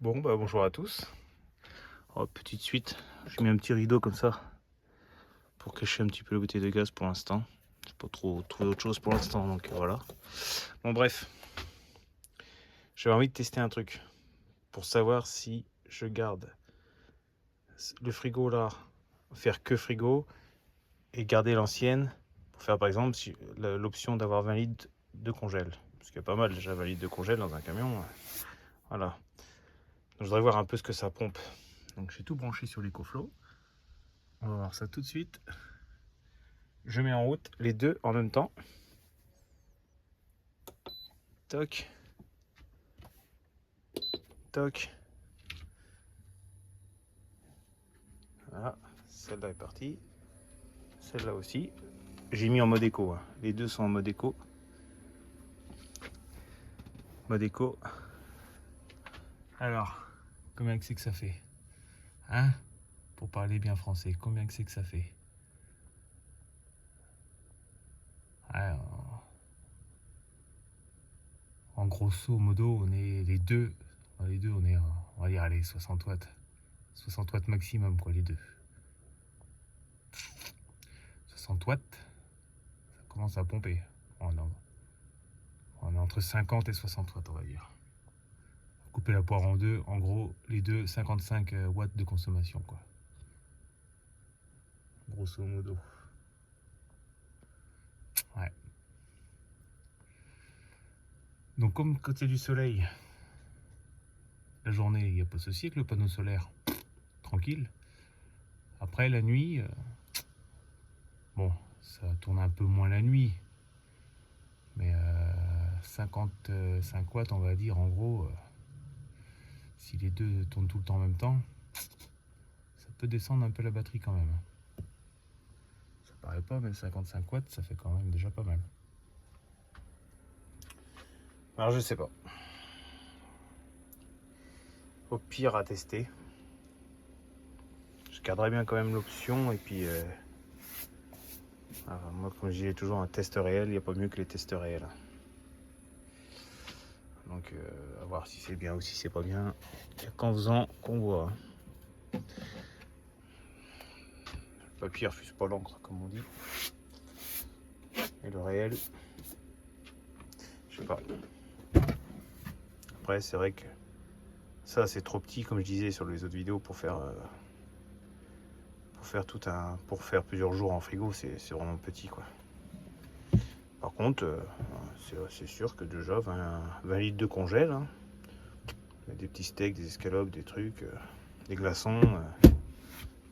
Bon, bah bonjour à tous. Oh, petite suite, j'ai mis un petit rideau comme ça pour cacher un petit peu la bouteille de gaz pour l'instant. J'ai pas trop trouvé autre chose pour l'instant, donc voilà. Bon, bref, j'avais envie de tester un truc pour savoir si je garde le frigo là, faire que frigo et garder l'ancienne pour faire par exemple l'option d'avoir 20 litres de congèle. Parce qu'il y a pas mal déjà 20 litres de congèle dans un camion. Voilà. Donc, je voudrais voir un peu ce que ça pompe. Donc j'ai tout branché sur l'EcoFlow. On va voir ça tout de suite. Je mets en route les deux en même temps. Toc. Toc. Voilà. Celle-là est partie. Celle-là aussi. J'ai mis en mode éco. Hein. Les deux sont en mode éco. Mode éco. Alors, combien que c'est que ça fait? Hein? Pour parler bien français, combien que c'est que ça fait? Alors, en grosso modo, on est les deux. Les deux, on est, on va dire, allez, 60 watts. 60 watts maximum, quoi, les deux. 60 watts, ça commence à pomper. Oh non. On est entre 50 et 60 watts, on va dire. Couper la poire en deux, en gros, les deux, 55 watts de consommation, quoi. Grosso modo. Ouais. Donc, comme quand il y a du soleil, la journée, il n'y a pas de souci avec le panneau solaire. Tranquille. Après, la nuit, bon, ça tourne un peu moins la nuit. Mais 55 watts, on va dire, en gros, si les deux tournent tout le temps en même temps, ça peut descendre un peu la batterie quand même. Ça paraît pas, mais 55 watts, ça fait quand même déjà pas mal. Alors, je sais pas. Au pire, à tester. Je garderai bien quand même l'option et puis moi, comme je dis toujours, un test réel, il n'y a pas mieux que les tests réels. Donc à voir si c'est bien ou si c'est pas bien. Il n'y a qu'en faisant qu'on voit. Le papier refuse pas l'encre, comme on dit. Et le réel, je sais pas. Après, c'est vrai que ça, c'est trop petit, comme je disais sur les autres vidéos, pour faire plusieurs jours en frigo, c'est vraiment petit, quoi. Par contre, c'est sûr que déjà 20 litres de congèle, hein, des petits steaks, des escalopes, des trucs, des glaçons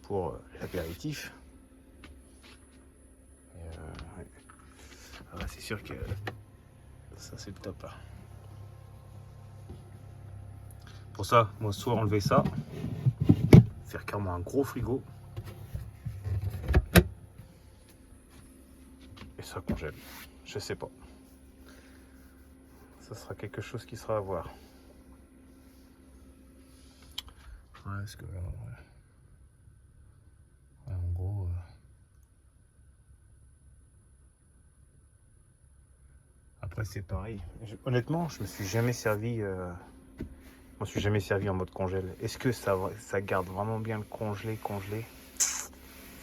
pour l'apéritif. Ouais. Ah, c'est sûr que ça, c'est le top. Pour ça, moi, soit enlever ça, faire carrément un gros frigo, et ça congèle. Je sais pas. Ça sera quelque chose qui sera à voir. Ouais, parce que ouais, en gros. Après, c'est pareil. Honnêtement, je me suis jamais servi. Je me suis jamais servi en mode congèle. Est-ce que ça garde vraiment bien le congelé?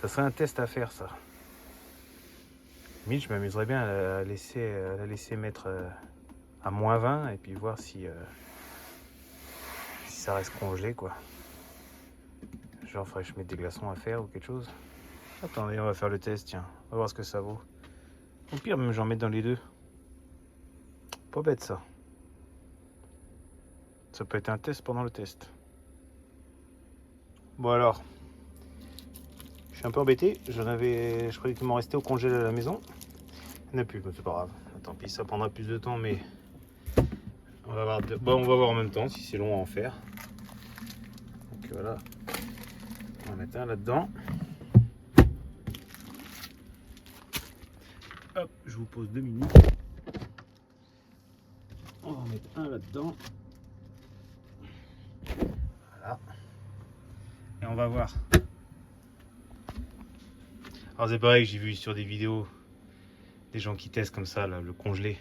Ça serait un test à faire, ça. Mais je m'amuserais bien à la laisser mettre à -20 et puis voir si ça reste congelé, quoi. Genre, faudrait que je mette des glaçons à faire ou quelque chose. Attendez, on va faire le test, tiens. On va voir ce que ça vaut. Au pire, même j'en mets dans les deux. Pas bête, ça. Ça peut être un test pendant le test. Bon alors, je suis un peu embêté. Je croyais qu'il m'en restait au congèle à la maison. Il n'y en a plus, mais c'est pas grave. Tant pis, ça prendra plus de temps, mais on va voir. Bon, on va voir en même temps si c'est long à en faire. Donc voilà, on va mettre un là-dedans. Hop, je vous pose 2 minutes. On va en mettre un là-dedans. Voilà. Et on va voir. Alors c'est pareil que j'ai vu sur des vidéos des gens qui testent comme ça là, le congelé.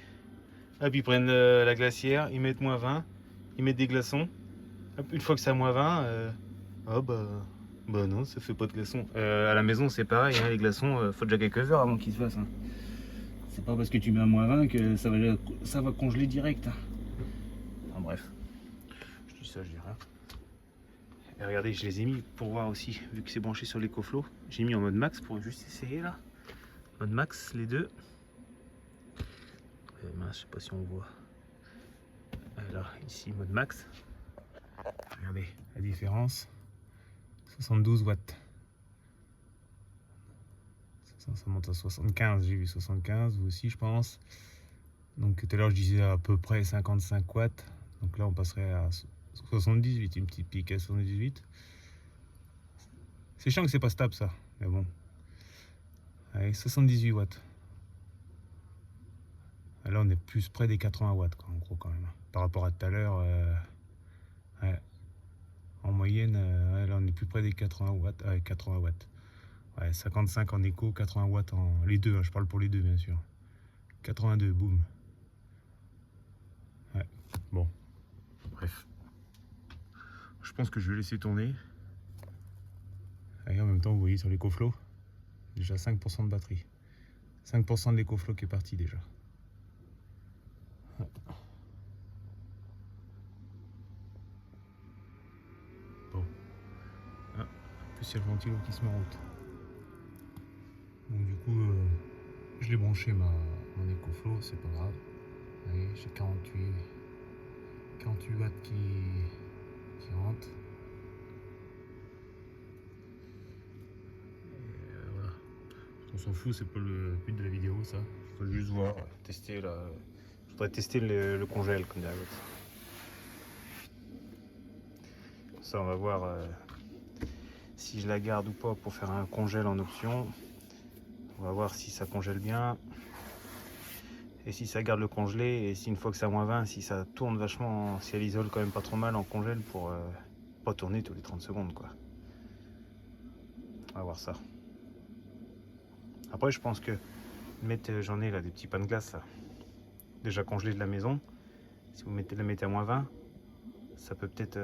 Hop, ils prennent la glacière, ils mettent -20, ils mettent des glaçons. Hop, une fois que c'est à -20, ah bah non, ça fait pas de glaçons. À la maison, c'est pareil, hein, les glaçons, faut déjà quelques heures avant qu'ils se fassent. Hein. C'est pas parce que tu mets à -20 que ça va congeler direct. Hein. Enfin, bref, je dis ça, je dis rien. Et regardez, je les ai mis pour voir aussi, vu que c'est branché sur l'EcoFlow. J'ai mis en mode max pour juste essayer là. Mode max, les deux. Mince, je sais pas si on voit. Là, ici, mode max. Regardez la différence. 72 watts. Ça monte à 75, j'ai vu 75, vous aussi je pense. Donc tout à l'heure je disais à peu près 55 watts. Donc là on passerait à 78, une petite pique à 78. C'est chiant que c'est pas stable ça, mais bon. Allez, 78 watts. Là on est plus près des 80 watts quoi, en gros quand même. Par rapport à tout à l'heure, ouais. En moyenne, là on est plus près des 80 watts. 80 watts. Ouais, 55 en écho, 80 watts en... Les deux, hein, je parle pour les deux bien sûr. 82, boum. Ouais, bon. Bref. Je pense que je vais laisser tourner. Et en même temps, vous voyez sur l'EcoFlow, déjà 5% de batterie. 5% de l'EcoFlow qui est parti déjà. Bon. Ah, en plus, il y a le ventilo qui se met en route. Donc du coup, je l'ai branché mon EcoFlow, c'est pas grave. Vous voyez, j'ai 48 watts qui rentrent. Voilà. On s'en fout, c'est pas le but de la vidéo ça. Je veux juste voir, tester là. Je voudrais tester le congèle comme dirait l'autre. Ça on va voir si je la garde ou pas pour faire un congèle en option. On va voir si ça congèle bien. Et si ça garde le congelé, et si une fois que c'est à -20, si ça tourne vachement, si elle isole quand même pas trop mal en congèle pour pas tourner tous les 30 secondes quoi. On va voir ça. Après je pense que j'en ai là des petits pains de glace là, déjà congelés de la maison. Si vous la mettez à -20, ça peut peut-être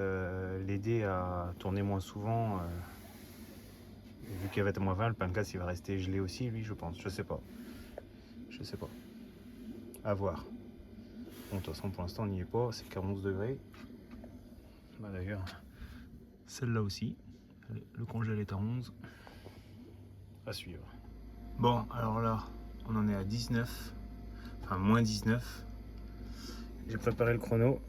l'aider à tourner moins souvent. Vu qu'elle va être à -20, le pain de glace il va rester gelé aussi lui je pense. Je sais pas. Je sais pas. À voir. Bon, de toute façon pour l'instant on n'y est pas, c'est qu'à 11 degrés. Bah, d'ailleurs, celle-là aussi, le congèle est à 11. À suivre. Bon, alors là, on en est à 19, enfin moins 19. J'ai préparé le chrono.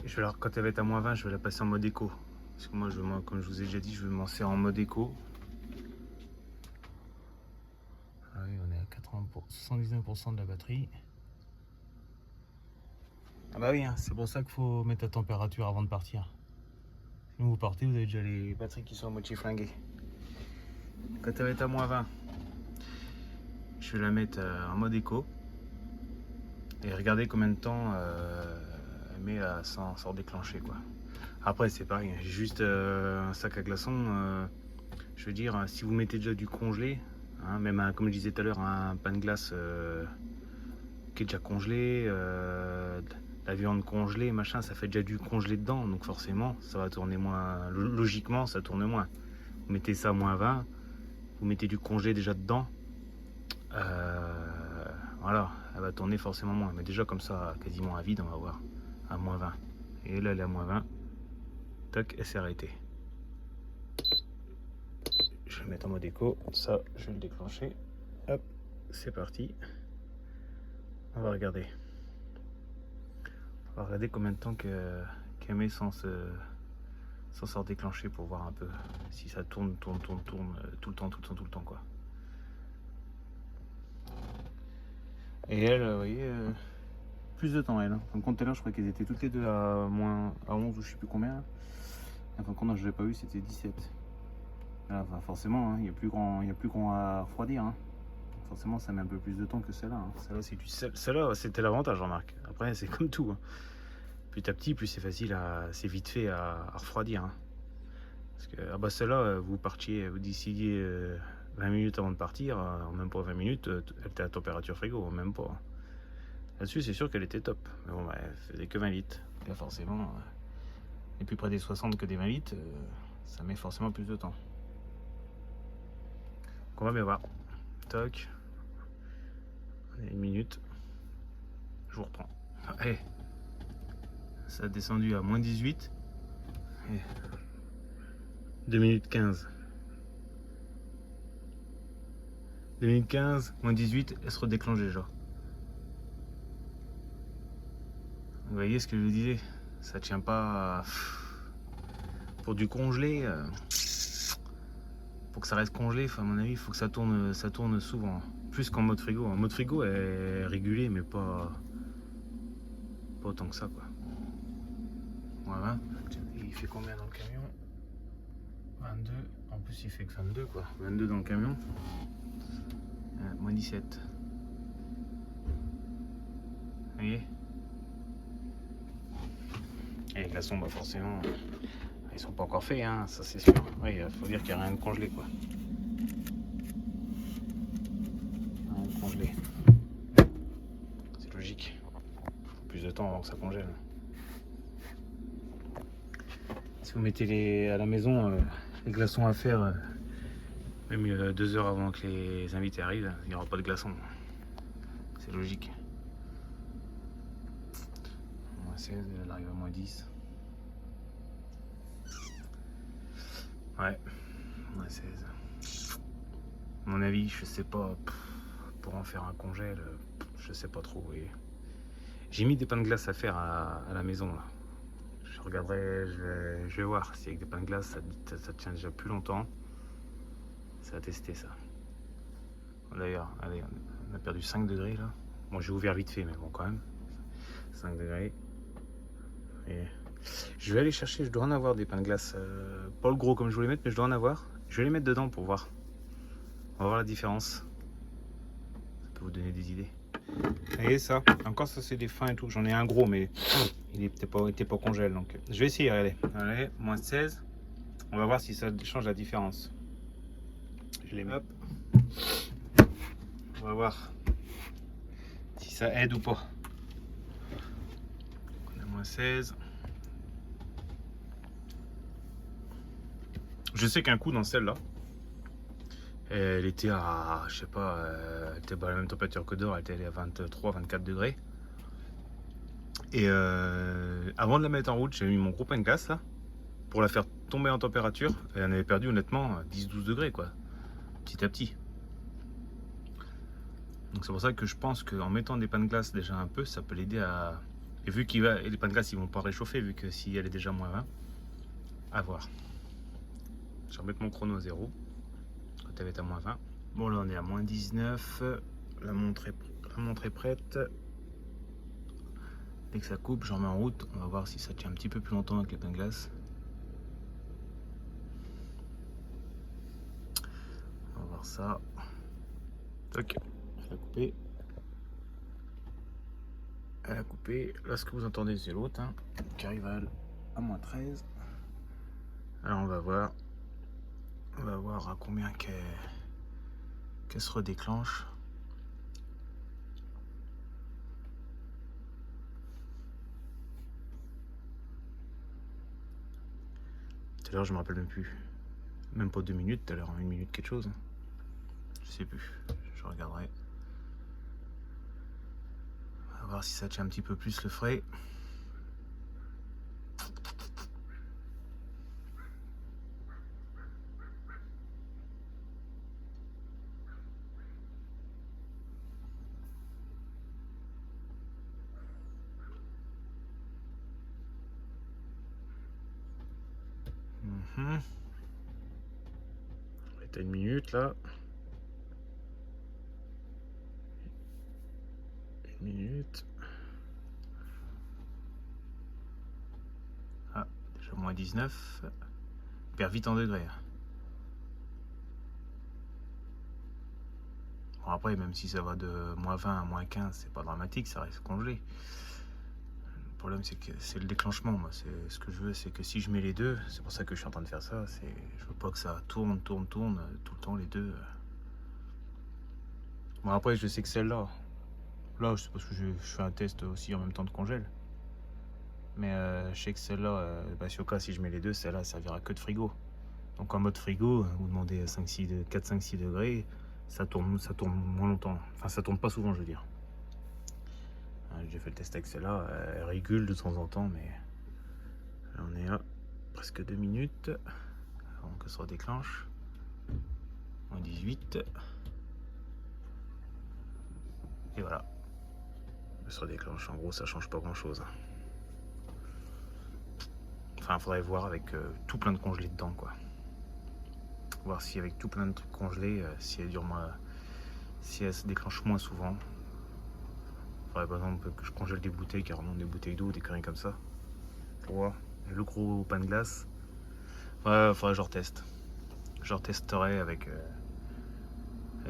Je vais quand elle va être à -20, je vais la passer en mode éco. Parce que moi, comme je vous ai déjà dit, je vais me lancer en mode éco. Ah oui, on est à 79% de la batterie. Ah bah oui, hein, c'est pour ça qu'il faut mettre la température avant de partir. Sinon vous partez, vous avez déjà les batteries qui sont à moitié flinguées. Quand elle va être à -20, je vais la mettre en mode éco. Et regardez combien de temps elle met sans déclencher quoi. Après c'est pareil, j'ai juste un sac à glaçons. Je veux dire, si vous mettez déjà du congelé, hein, même comme je disais tout à l'heure, un pain de glace qui est déjà congelé, la viande congelée, machin, ça fait déjà du congelé dedans, donc forcément ça va tourner moins, logiquement ça tourne moins. Vous mettez ça à -20, vous mettez du congelé déjà dedans, voilà, elle va tourner forcément moins, mais déjà comme ça, quasiment à vide, on va voir, à -20. Et là elle est à -20, tac, elle s'est arrêtée. Je vais le mettre en mode éco, ça je vais le déclencher, hop, c'est parti. On va regarder. On va regarder combien de temps qu'elle met sans se déclencher pour voir un peu si ça tourne tout le temps quoi. Et elle, vous voyez, plus de temps elle. En compte tout à l'heure, je crois qu'elles étaient toutes les deux à 11 ou je sais plus combien. Enfin, quand je l'ai pas vu, c'était 17. Là, enfin, forcément, il y a plus grand à refroidir. Hein. Forcément, ça met un peu plus de temps que celle-là. Hein. Celle-là, c'était l'avantage, remarque. Après, c'est comme tout. Hein. Petit à petit, plus c'est facile, c'est vite fait à refroidir. Hein. Parce que bah celle-là, vous décidiez 20 minutes avant de partir, même pas 20 minutes, elle était à température frigo, même pas. Là-dessus, c'est sûr qu'elle était top. Mais bon, bah, elle faisait que 20 litres. Là forcément, et plus près des 60 que des 20 litres, ça met forcément plus de temps. Donc on va bien voir. Toc. Une minute. Je vous reprends. Hey. Ça a descendu à moins 18. Hey. 2 minutes 15. 2 minutes 15, moins 18, elle se redéclenche déjà. Vous voyez ce que je vous disais, ça tient pas pour du congelé. Pour que ça reste congelé, à mon avis, il faut que ça tourne souvent. Plus qu'en mode frigo. En mode frigo, elle est régulée, mais pas autant que ça, quoi. Voilà. Il fait combien dans le camion? 22. En plus, il fait que 22, quoi. 22 dans le camion. Moins 17. Vous voyez? Et les glaçons, bah forcément, ils sont pas encore faits, hein, ça c'est sûr. Oui, il faut dire qu'il n'y a rien de congelé, quoi. Rien de congelé. C'est logique. Il faut plus de temps avant que ça congèle. Si vous mettez à la maison les glaçons à faire, même 2 heures avant que les invités arrivent, il n'y aura pas de glaçons. C'est logique. Moins 16, elle arrive à moins 10. Ouais, moins 16. À mon avis, je sais pas, pour en faire un congèle, je sais pas trop. Oui. J'ai mis des pains de glace à faire à la maison là. Je regarderai, je vais voir si avec des pains de glace ça tient déjà plus longtemps. Ça a testé ça. D'ailleurs, allez, on a perdu 5 degrés là. Bon, j'ai ouvert vite fait, mais bon, quand même. 5 degrés. Et je vais aller chercher, je dois en avoir des pains de glace. Pas le gros comme je voulais mettre, mais je dois en avoir. Je vais les mettre dedans pour voir. On va voir la différence. Ça peut vous donner des idées. Vous voyez ça? Encore ça c'est des fins et tout. J'en ai un gros, mais il n'était pas congèle. Donc je vais essayer, regardez. Allez, moins 16. On va voir si ça change la différence. Je les mets. Hop. On va voir si ça aide ou pas. On a moins 16. Je sais qu'un coup dans celle-là, elle était à, je sais pas, elle était à la même température que dehors, elle était à 23, 24 degrés. Et avant de la mettre en route, j'ai mis mon gros pain de glace là, pour la faire tomber en température. Et elle en avait perdu honnêtement 10-12 degrés quoi, petit à petit. Donc c'est pour ça que je pense qu'en mettant des pains de glace déjà un peu, ça peut l'aider à... Et vu qu'il va, et les pains de glace ils vont pas réchauffer, vu que si elle est déjà moins 20, à voir. Je vais remettre mon chrono à 0, quand elle va être à moins 20. Bon là on est à moins 19, la montre est prête. Dès que ça coupe, j'en mets en route, on va voir si ça tient un petit peu plus longtemps avec les pains de glace. On va voir ça. Ok, elle a coupé. Elle a coupé. Là ce que vous entendez c'est l'autre, hein, qui arrive à moins 13. Alors on va voir. On va voir à combien qu'elle se redéclenche. Tout à l'heure je me rappelle même plus. Même pas 2 minutes, tout à l'heure, 1 minute quelque chose. Je sais plus. Je regarderai. On va voir si ça tient un petit peu plus le frais. On est à 1 minute là. 1 minute. Ah, déjà moins 19. On perd vite en degrés. Bon après, même si ça va de moins 20 à moins 15, c'est pas dramatique, ça reste congelé. Le problème c'est que c'est le déclenchement. Moi, c'est ce que je veux, c'est que si je mets les deux, c'est pour ça que je suis en train de faire ça. Je veux pas que ça tourne tout le temps les deux. Bon après, je sais que celle-là, c'est parce que je fais un test aussi en même temps de congèle. Mais je sais que celle-là, si au cas si je mets les deux, celle-là elle servira que de frigo. Donc en mode frigo, vous demandez 4-5-6 degrés, ça tourne moins longtemps. Enfin ça tourne pas souvent je veux dire. J'ai fait le test avec celle-là, elle régule de temps en temps, mais là on est à presque 2 minutes avant que ça redéclenche. En 18. Et voilà. Elle se redéclenche. En gros ça change pas grand chose. Enfin faudrait voir avec tout plein de congelés dedans quoi. Voir si avec tout plein de trucs congelés, si elle dure moins. Si elle se déclenche moins souvent. Faudrait par exemple que je congèle des bouteilles, carrément des bouteilles d'eau, des conneries comme ça. Pour voir. Le gros pain de glace. Ouais, faudrait que je reteste. Je retesterai avec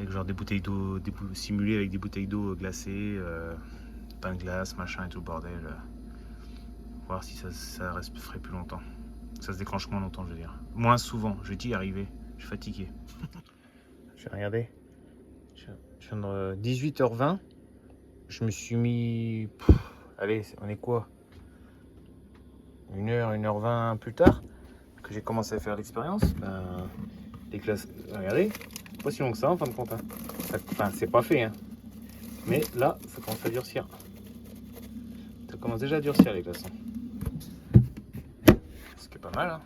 genre des bouteilles d'eau simulées avec des bouteilles d'eau glacées, pain de glace, machin et tout le bordel. Voir si ça reste ferait plus longtemps. Ça se déclenche moins longtemps, je veux dire. Moins souvent, je vais y arriver. Je suis fatigué. Je vais regarder. Je viens de 18h20. Je me suis mis. Allez, on est quoi 1h20 plus tard que j'ai commencé à faire l'expérience. Les classes. Regardez, pas si long que ça en fin de compte. Hein. Enfin, c'est pas fait, hein. Mais là, ça commence à durcir. Ça commence déjà à durcir les glaçons. Ce qui est pas mal. Hein.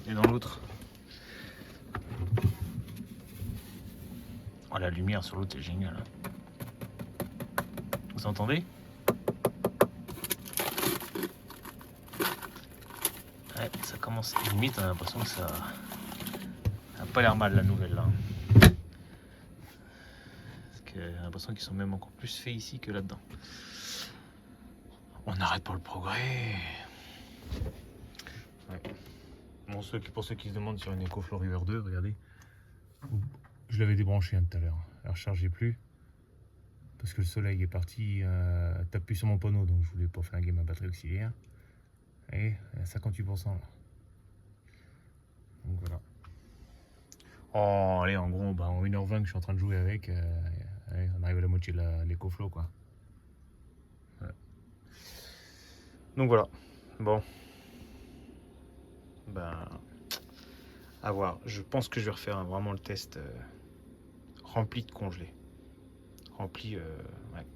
Et dans l'autre. Oh, la lumière sur l'autre, c'est génial. Hein. Vous entendez? Ouais, ça commence. Limite, on a l'impression que ça n'a pas l'air mal la nouvelle là. Parce que j'ai l'impression qu'ils sont même encore plus faits ici que là-dedans. On n'arrête pas le progrès. Ouais. Bon, pour ceux qui se demandent sur une EcoFlow River 2, regardez. Je l'avais débranché tout à l'heure. Elle ne rechargeait plus. Parce que le soleil est parti taper sur mon panneau, donc je voulais pas flinguer ma batterie auxiliaire. Et à 58% là. Donc voilà. Oh, allez, en gros, en 1h20 que je suis en train de jouer avec, allez, on arrive à la moitié de l'EcoFlow quoi. Ouais. Donc voilà. Bon. À voir. Je pense que je vais refaire vraiment le test rempli de congelés. Rempli, ouais.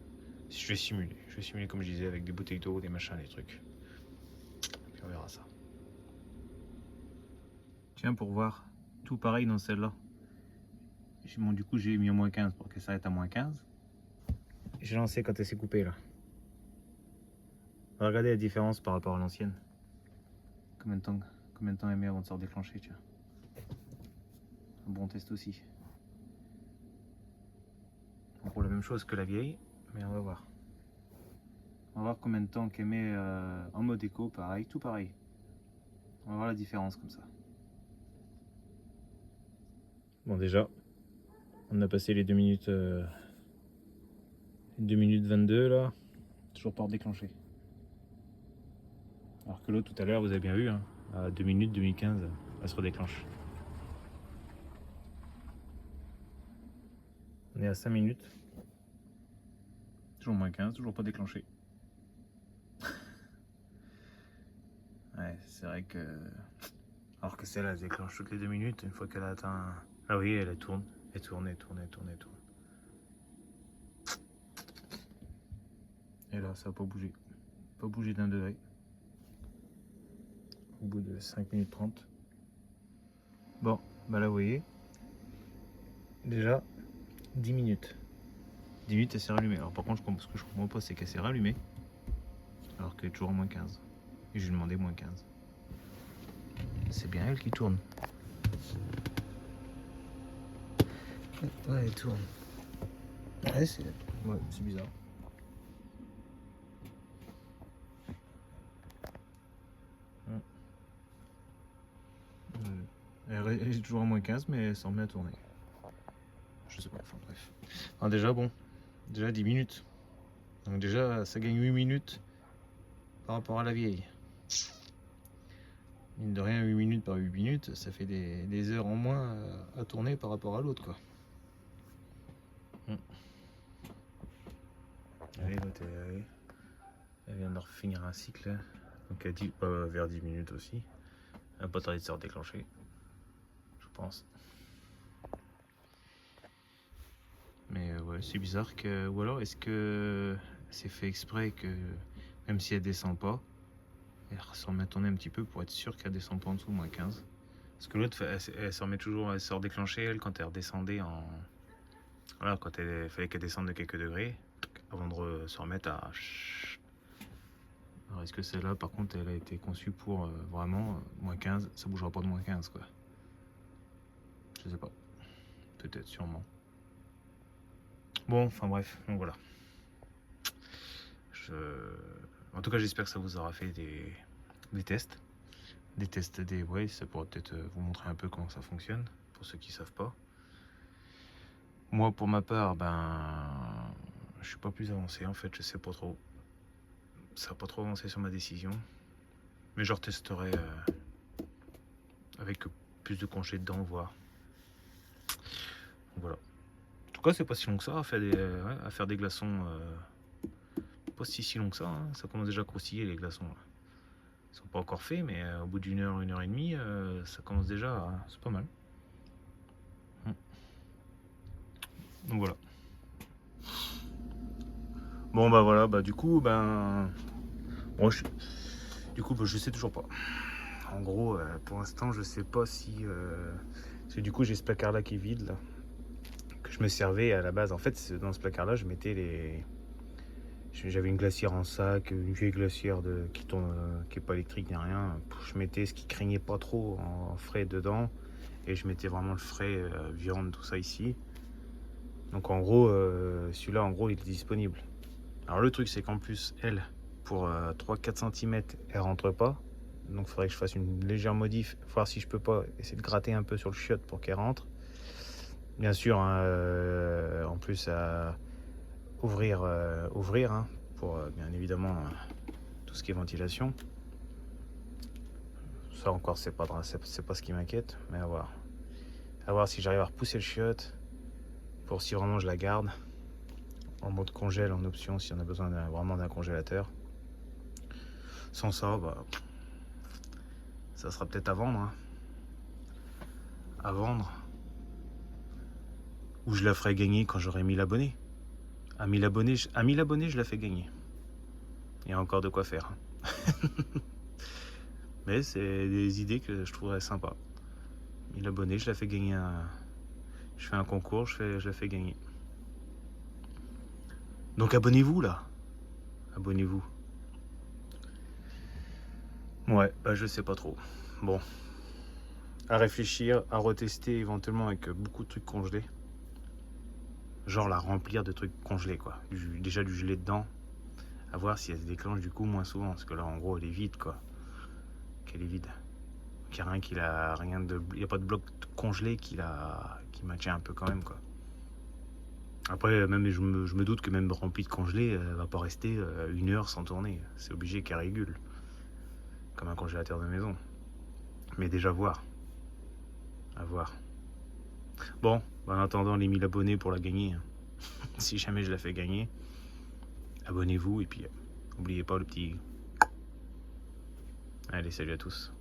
Je vais simuler. Je vais simuler comme je disais avec des bouteilles d'eau, des machins, des trucs. Puis on verra ça. Tiens, pour voir, tout pareil dans celle-là. Bon, du coup, j'ai mis à moins 15 pour qu'elle s'arrête à moins 15. J'ai lancé quand elle s'est coupée là. Regardez la différence par rapport à l'ancienne. Combien de temps elle met avant de se redéclencher, tiens. Un bon test aussi. En gros, la même chose que la vieille, mais on va voir. On va voir combien de temps qu'elle met en mode éco, pareil, tout pareil. On va voir la différence comme ça. Bon, déjà, on a passé les 2 minutes, 2 minutes 22 là, toujours pas redéclenché. Alors que l'autre tout à l'heure, vous avez bien vu, hein, à 2 minutes 2015, elle se redéclenche. On est à 5 minutes. Toujours moins 15, toujours pas déclenché. Ouais, c'est vrai que. Alors que celle-là, elle se déclenche toutes les 2 minutes, une fois qu'elle a atteint. Ah oui, elle tourne. Elle tourne, elle tourne, elle tourne, elle tourne. Et là, ça n'a pas bougé. Pas bougé d'un degré. Au bout de 5 minutes 30. Bon, là, vous voyez. Déjà, 10 minutes. 10 minutes, elle s'est rallumée. Alors, par contre, ce que je comprends pas, c'est qu'elle s'est rallumée. Alors qu'elle est toujours en moins 15. Et je lui ai demandé moins 15. C'est bien elle qui tourne. Ouais, elle tourne. Ouais, c'est bizarre. Elle est toujours à moins 15, mais elle s'en met à tourner. Je sais pas, enfin bref. Alors déjà 10 minutes. Donc déjà, ça gagne 8 minutes par rapport à la vieille. Mine de rien, 8 minutes par 8 minutes, ça fait des heures en moins à tourner par rapport à l'autre, quoi. Allez, l'autre, elle vient de finir un cycle. Donc vers 10 minutes aussi. Elle n'a pas tardé de se redéclencher, je pense. Mais ouais, c'est bizarre que... Ou alors est-ce que c'est fait exprès que même si elle descend pas, elle se remet à tourner un petit peu pour être sûr qu'elle descend pas en dessous, moins 15. Parce que l'autre, elle se remet toujours, elle se redéclenchait, elle, quand elle redescendait en... Voilà, quand il fallait qu'elle descende de quelques degrés, avant de se remettre à... Alors est-ce que celle-là, par contre, elle a été conçue pour vraiment moins 15, ça bougera pas de moins 15, quoi. Je sais pas. Peut-être, sûrement. Bon, enfin bref, donc voilà. En tout cas, j'espère que ça vous aura fait des tests. Des tests des... Ouais, ça pourrait peut-être vous montrer un peu comment ça fonctionne, pour ceux qui savent pas. Moi, pour ma part, je suis pas plus avancé, en fait, je sais pas trop. Ça n'a pas trop avancé sur ma décision. Mais je retesterai avec plus de congés dedans, voir. Voilà. En tout cas, c'est pas si long que ça à faire des glaçons. Pas si long que ça. Hein. Ça commence déjà à croustiller les glaçons. Là. Ils sont pas encore faits, mais au bout d'une heure et demie, ça commence déjà. C'est pas mal. Donc voilà. Bon voilà, du coup, bon, je sais toujours pas. En gros, pour l'instant, je sais pas si. Parce que du coup, j'ai ce placard là qui est vide là. Que je me servais à la base. En fait, dans ce placard là, je mettais les. J'avais une glacière en sac, une vieille glacière qui tourne, qui est pas électrique ni rien. Je mettais ce qui craignait pas trop en frais dedans. Et je mettais vraiment le frais, viande, tout ça ici. Donc en gros, celui-là, en gros, il est disponible. Alors le truc, c'est qu'en plus, elle, pour 3-4 cm, elle rentre pas. Donc il faudrait que je fasse une légère modif, voir si je peux pas essayer de gratter un peu sur le chiotte pour qu'elle rentre. Bien sûr, hein, en plus à ouvrir hein, pour bien évidemment tout ce qui est ventilation. Ça encore, c'est pas ce qui m'inquiète, mais à voir. À voir si j'arrive à repousser le chiotte pour si vraiment je la garde en mode congèle en option si on a besoin vraiment d'un congélateur. Sans ça, ça sera peut-être à vendre. Hein. À vendre. Ou je la ferai gagner quand j'aurai 1000 abonnés. À 1000 abonnés, je la fais gagner. Il y a encore de quoi faire. Mais c'est des idées que je trouverais sympa. 1000 abonnés, je la fais gagner. Je fais un concours, je la fais gagner. Donc abonnez-vous là. Abonnez-vous. Ouais, je sais pas trop. Bon. À réfléchir, à retester éventuellement avec beaucoup de trucs congelés. Genre la remplir de trucs congelés quoi. Déjà du gelé dedans. À voir si elle se déclenche du coup moins souvent. Parce que là en gros elle est vide quoi. Qu'elle est vide. Il n'y a rien de. Il n'y a pas de bloc congelé qui maintient un peu quand même quoi. Après même je me doute que même rempli de congelé, elle va pas rester 1 heure sans tourner. C'est obligé qu'elle régule. Comme un congélateur de maison. Mais déjà voir. À voir. Bon, en attendant les 1000 abonnés pour la gagner. Si jamais je la fais gagner, abonnez-vous et puis n'oubliez pas le petit. Allez, salut à tous.